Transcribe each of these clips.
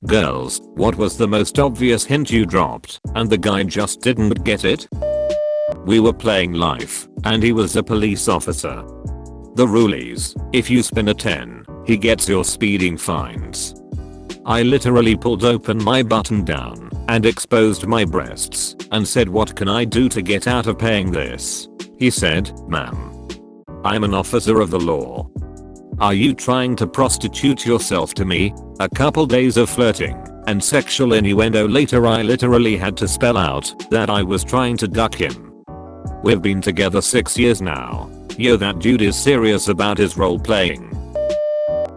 Girls, what was the most obvious hint you dropped and the guy just didn't get it? We were playing life, and he was a police officer. The rule is, if you spin a 10, he gets your speeding fines. I literally pulled open my button down and exposed my breasts and said, what can I do to get out of paying this? He said, ma'am, I'm an officer of the law. Are you trying to prostitute yourself to me? A couple days of flirting and sexual innuendo later, I literally had to spell out that I was trying to duck him. We've been together 6 years now. Yo, that dude is serious about his role playing.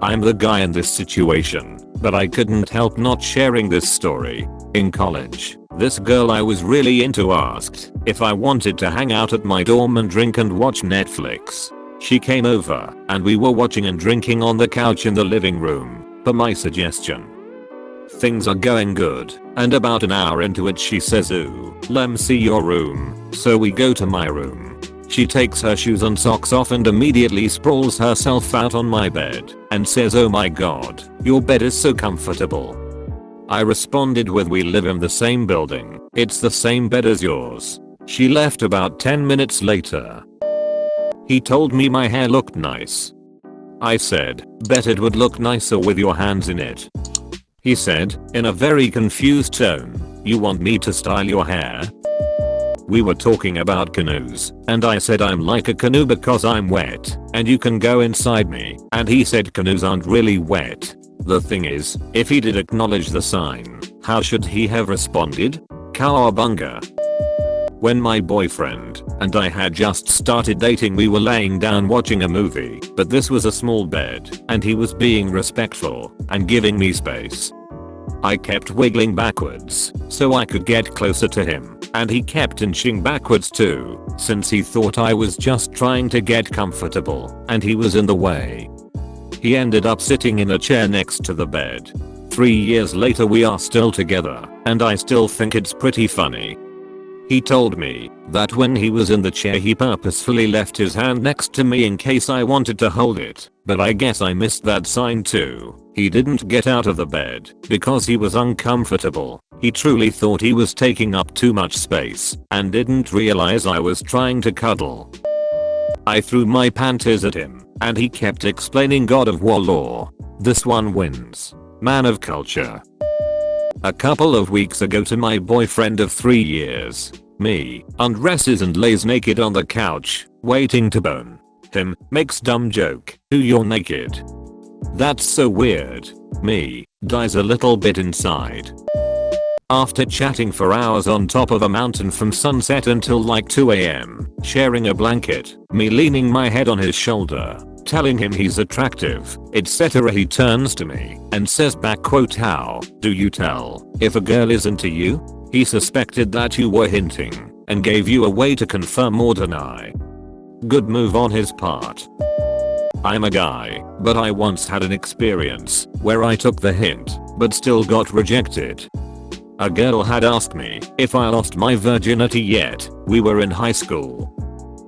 I'm the guy in this situation, but I couldn't help not sharing this story. In college, this girl I was really into asked if I wanted to hang out at my dorm and drink and watch Netflix. She came over, and we were watching and drinking on the couch in the living room, per my suggestion. Things are going good, and about an hour into it she says, ooh, lem see your room. So we go to my room. She takes her shoes and socks off and immediately sprawls herself out on my bed and says, oh my god, your bed is so comfortable. I responded with, we live in the same building, it's the same bed as yours. She left about 10 minutes later. He told me my hair looked nice. I said, bet it would look nicer with your hands in it. He said, in a very confused tone, you want me to style your hair? We were talking about canoes, and I said I'm like a canoe because I'm wet, and you can go inside me, and he said canoes aren't really wet. The thing is, if he did acknowledge the sign, how should he have responded? Cowabunga. When my boyfriend and I had just started dating, we were laying down watching a movie, but this was a small bed, and he was being respectful and giving me space. I kept wiggling backwards so I could get closer to him, and he kept inching backwards too, since he thought I was just trying to get comfortable and he was in the way. He ended up sitting in a chair next to the bed. 3 years later we are still together, and I still think it's pretty funny. He told me that when he was in the chair he purposefully left his hand next to me in case I wanted to hold it, but I guess I missed that sign too. He didn't get out of the bed because he was uncomfortable. He truly thought he was taking up too much space and didn't realize I was trying to cuddle. I threw my panties at him, and he kept explaining God of War lore. This one wins. Man of culture. A couple of weeks ago, to my boyfriend of 3 years, me undresses and lays naked on the couch, waiting to bone. Him makes dumb joke, "Who, you're naked?" That's so weird. Me dies a little bit inside. After chatting for hours on top of a mountain from sunset until like 2 AM, sharing a blanket, me leaning my head on his shoulder, telling him he's attractive, etc., he turns to me and says back, quote, "How do you tell if a girl is into you? He suspected that you were hinting and gave you a way to confirm or deny." Good move on his part. I'm a guy, but I once had an experience where I took the hint but still got rejected. A girl had asked me if I lost my virginity yet. We were in high school.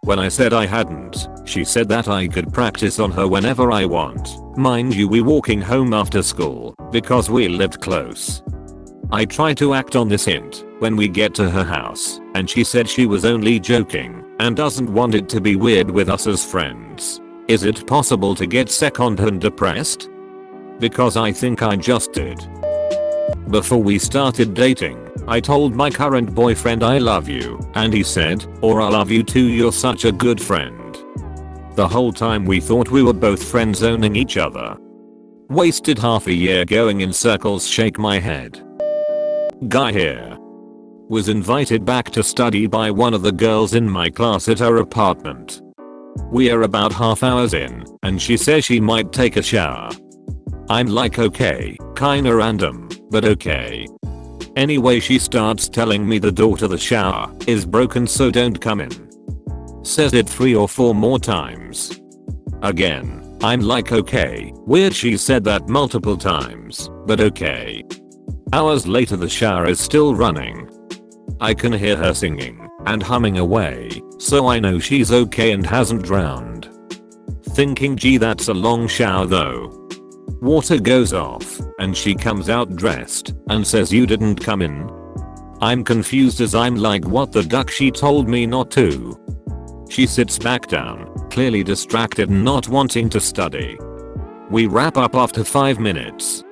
When I said I hadn't, she said that I could practice on her whenever I want. Mind you, we walking home after school because we lived close. I tried to act on this hint when we get to her house, and she said she was only joking and doesn't want it to be weird with us as friends. Is it possible to get second-hand depressed? Because I think I just did. Before we started dating, I told my current boyfriend I love you, and he said, "Or I love you too, you're such a good friend." The whole time we thought we were both friend zoning each other. Wasted half a year going in circles, shake my head. Guy here. Was invited back to study by one of the girls in my class at her apartment. We are about half hours in, and she says she might take a shower. I'm like, okay, kinda random, but okay. Anyway, she starts telling me the door to the shower is broken, so don't come in. Says it 3 or 4 more times. Again, I'm like, okay, weird, she said that multiple times, but okay. Hours later the shower is still running. I can hear her singing and humming away, so I know she's okay and hasn't drowned. Thinking, gee, that's a long shower though. Water goes off, and she comes out dressed, and says you didn't come in. I'm confused as I'm like what the duck, she told me not to. She sits back down, clearly distracted and not wanting to study. We wrap up after 5 minutes.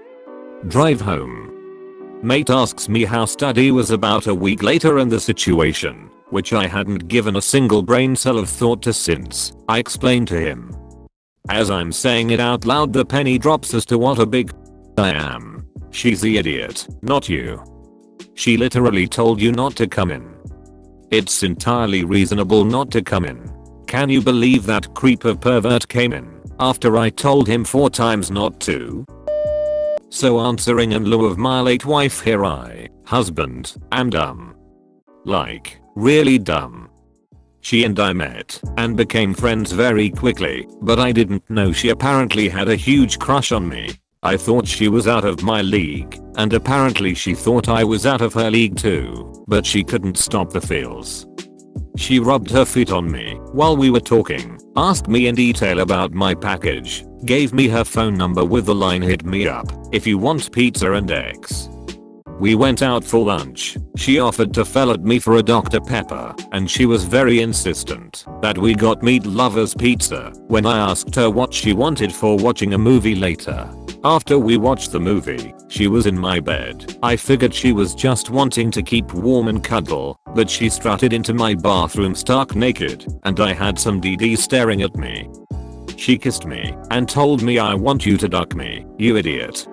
Drive home. Mate asks me how study was about a week later and the situation, which I hadn't given a single brain cell of thought to since. I explained to him. As I'm saying it out loud, the penny drops as to what a big I am. She's the idiot, not you. She literally told you not to come in. It's entirely reasonable not to come in. Can you believe that creeper pervert came in after I told him 4 times not to? So answering in lieu of my late wife here, I, husband, am dumb. Like, really dumb. She and I met and became friends very quickly, but I didn't know she apparently had a huge crush on me. I thought she was out of my league, and apparently she thought I was out of her league too, but she couldn't stop the feels. She rubbed her feet on me while we were talking, asked me in detail about my package, gave me her phone number with the line hit me up if you want pizza and eggs. We went out for lunch. She offered to fillet me for a Dr. Pepper, and she was very insistent that we got meat lovers pizza when I asked her what she wanted for watching a movie later. After we watched the movie, she was in my bed. I figured she was just wanting to keep warm and cuddle, but she strutted into my bathroom stark naked, and I had some DD staring at me. She kissed me and told me I want you to duck me, you idiot.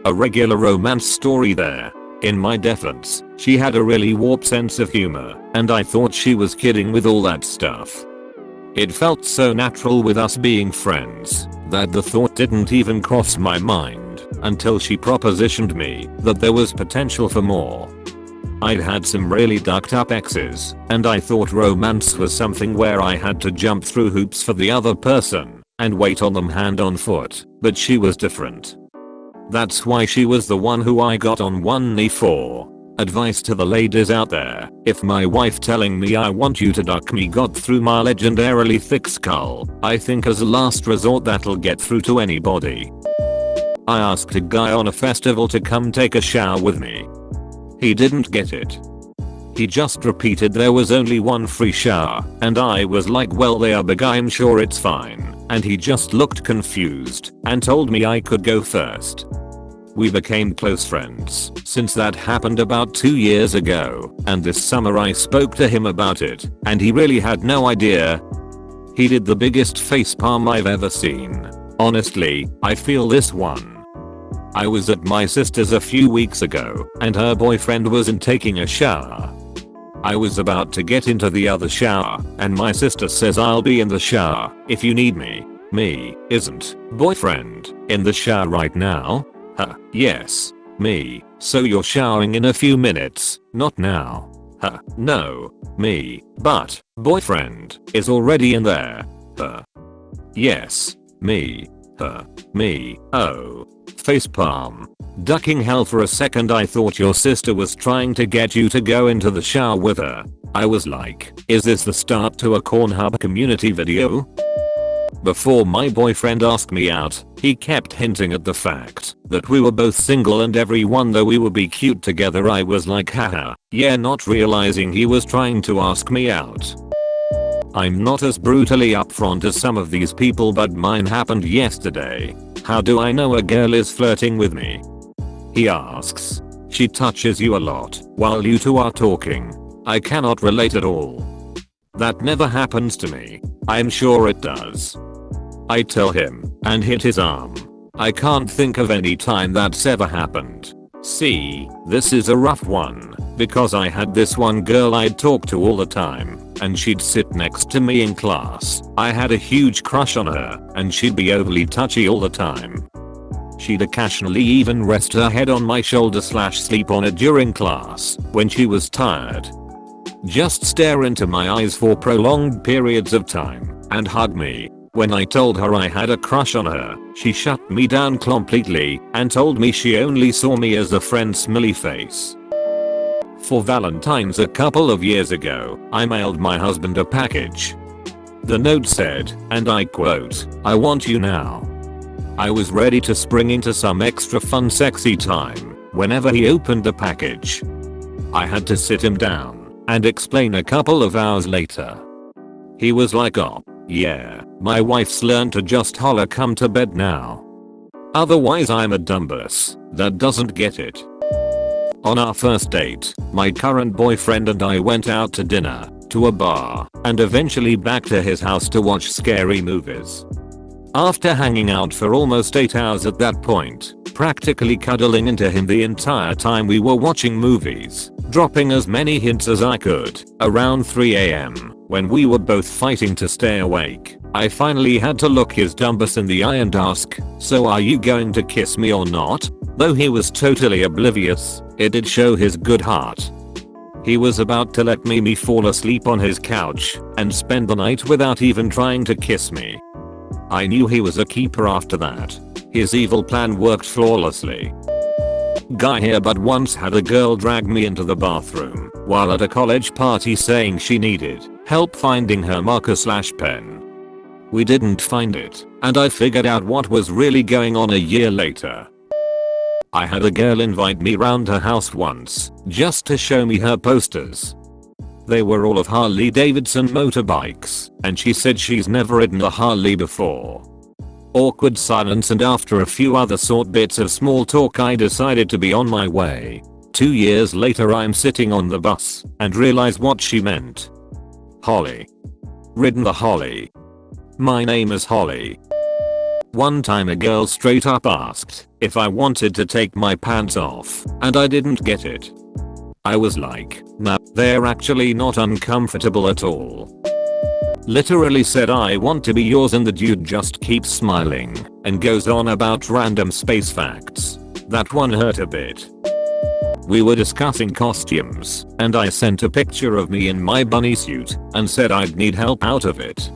A regular romance story there. In my defense, she had a really warped sense of humor, and I thought she was kidding with all that stuff. It felt so natural with us being friends that the thought didn't even cross my mind until she propositioned me that there was potential for more. I'd had some really ducked up exes, and I thought romance was something where I had to jump through hoops for the other person and wait on them hand on foot, but she was different. That's why she was the one who I got on one knee for. Advice to the ladies out there: if my wife telling me I want you to duck me got through my legendarily thick skull, I think as a last resort that'll get through to anybody. I asked a guy on a festival to come take a shower with me. He didn't get it. He just repeated there was only one free shower, and I was like, well, they are big, I'm sure it's fine. And he just looked confused and told me I could go first. We became close friends since that happened about 2 years ago, and this summer I spoke to him about it, and he really had no idea. He did the biggest facepalm I've ever seen. Honestly, I feel this one. I was at my sister's a few weeks ago, and her boyfriend wasn't taking a shower. I was about to get into the other shower, and my sister says, I'll be in the shower if you need me. Me, isn't boyfriend in the shower right now? Huh, yes. Me, so you're showering in a few minutes, not now. Huh, no. Me, but boyfriend is already in there. Huh. Yes. Me. Huh. Me. Oh. Facepalm. Ducking hell for a second. I thought your sister was trying to get you to go into the shower with her. I was like, is this the start to a Cornhub community video? Before my boyfriend asked me out, he kept hinting at the fact that we were both single and everyone though we would be cute together. I was like, haha, yeah, not realizing he was trying to ask me out. I'm not as brutally upfront as some of these people, but mine happened yesterday. How do I know a girl is flirting with me? He asks. She touches you a lot while you two are talking. I cannot relate at all. That never happens to me. I'm sure it does. I tell him and hit his arm. I can't think of any time that's ever happened. See, this is a rough one, because I had this one girl I'd talk to all the time, and she'd sit next to me in class. I had a huge crush on her, and she'd be overly touchy all the time. She'd occasionally even rest her head on my shoulder / sleep on it during class when she was tired. Just stare into my eyes for prolonged periods of time and hug me. When I told her I had a crush on her, she shut me down completely and told me she only saw me as a friend smiley face. For Valentine's a couple of years ago, I mailed my husband a package. The note said, and I quote, "I want you now." I was ready to spring into some extra fun sexy time whenever he opened the package. I had to sit him down and explain a couple of hours later. He was like, "Oh, yeah, my wife's learned to just holler come to bed now. Otherwise I'm a dumbass that doesn't get it." On our first date, my current boyfriend and I went out to dinner, to a bar, and eventually back to his house to watch scary movies. After hanging out for almost 8 hours at that point, practically cuddling into him the entire time we were watching movies, dropping as many hints as I could, around 3 AM, when we were both fighting to stay awake, I finally had to look his dumbass in the eye and ask, "So are you going to kiss me or not?" Though he was totally oblivious, it did show his good heart. He was about to let me fall asleep on his couch and spend the night without even trying to kiss me. I knew he was a keeper after that. His evil plan worked flawlessly. Guy here but once had a girl drag me into the bathroom while at a college party saying she needed help finding her marker/pen. We didn't find it, and I figured out what was really going on a year later. I had a girl invite me round her house once just to show me her posters. They were all of Harley Davidson motorbikes, and she said she's never ridden a Harley before. Awkward silence, and after a few other sort bits of small talk I decided to be on my way. 2 years later I'm sitting on the bus and realize what she meant. Holly. Ridden the Holly. My name is Holly. One time a girl straight up asked if I wanted to take my pants off, and I didn't get it. I was like, "Nah, they're actually not uncomfortable at all." Literally said I want to be yours, and the dude just keeps smiling and goes on about random space facts. That one hurt a bit. We were discussing costumes, and I sent a picture of me in my bunny suit and said I'd need help out of it.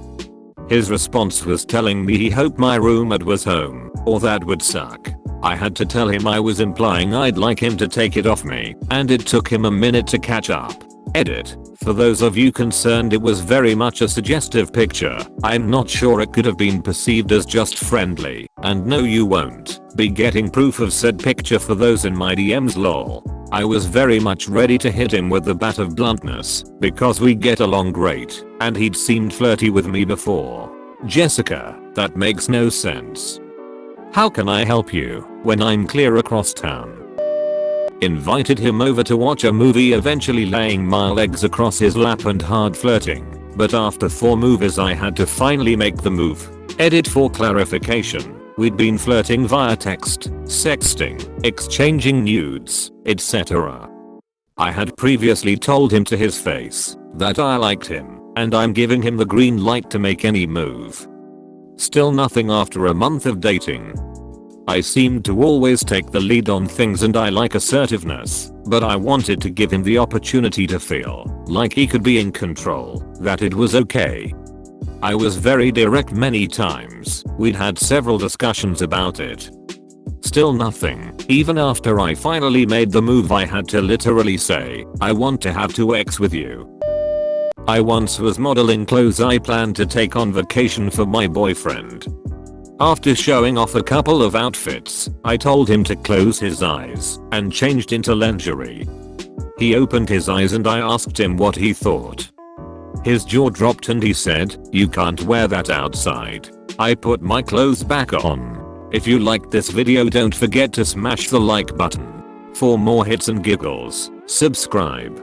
His response was telling me he hoped my roommate was home, or that would suck. I had to tell him I was implying I'd like him to take it off me, and it took him a minute to catch up. Edit. For those of you concerned, it was very much a suggestive picture. I'm not sure it could have been perceived as just friendly, and no, you won't be getting proof of said picture for those in my DMs, lol. I was very much ready to hit him with the bat of bluntness because we get along great and he'd seemed flirty with me before. Jessica, that makes no sense. How can I help you when I'm clear across town? Invited him over to watch a movie, eventually laying my legs across his lap and hard flirting, but after 4 movies I had to finally make the move. Edit. For clarification, we'd been flirting via text, sexting, exchanging nudes, etc. I had previously told him to his face that I liked him, and I'm giving him the green light to make any move. Still nothing after a month of dating. I seemed to always take the lead on things, and I like assertiveness, but I wanted to give him the opportunity to feel like he could be in control, that it was okay. I was very direct many times. We'd had several discussions about it. Still nothing. Even after I finally made the move, I had to literally say, "I want to have 2x with you." I once was modeling clothes I planned to take on vacation for my boyfriend. After showing off a couple of outfits, I told him to close his eyes and changed into lingerie. He opened his eyes and I asked him what he thought. His jaw dropped and he said, "You can't wear that outside." I put my clothes back on. If you liked this video, don't forget to smash the like button. For more hits and giggles, subscribe.